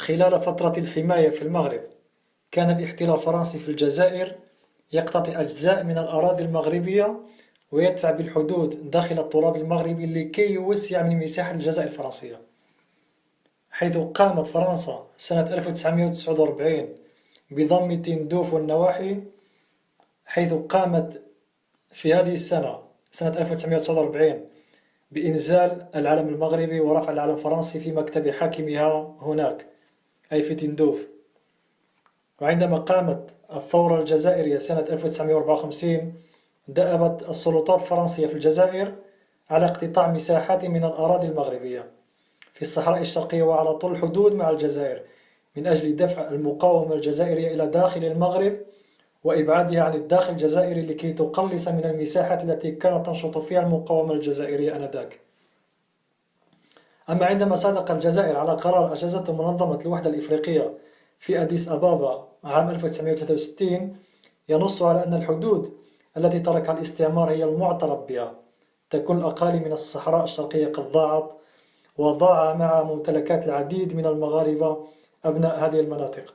خلال فترة الحماية في المغرب، كان الاحتلال الفرنسي في الجزائر يقتطع أجزاء من الأراضي المغربية ويدفع بالحدود داخل التراب المغربي لكي يوسع من مساحة الجزائر الفرنسية، حيث قامت فرنسا سنة 1949 بضم تندوف والنواحي، حيث قامت في هذه السنة سنة 1949 بإنزال العلم المغربي ورفع العلم الفرنسي في مكتب حاكمها هناك، أي في تندوف. وعندما قامت الثورة الجزائرية سنة 1954 دأبت السلطات الفرنسية في الجزائر على اقتطاع مساحات من الأراضي المغربية في الصحراء الشرقية وعلى طول الحدود مع الجزائر من أجل دفع المقاومة الجزائرية إلى داخل المغرب وإبعادها عن الداخل الجزائري لكي تقلص من المساحات التي كانت تنشط فيها المقاومة الجزائرية آنذاك. أما عندما صادق الجزائر على قرار أجازته منظمة الوحدة الإفريقية في أديس أبابا عام 1963 ينص على أن الحدود التي تركها الاستعمار هي المعترف بها، تكون الأقاليم من الصحراء الشرقية قد ضاعت، وضاع مع ممتلكات العديد من المغاربة أبناء هذه المناطق.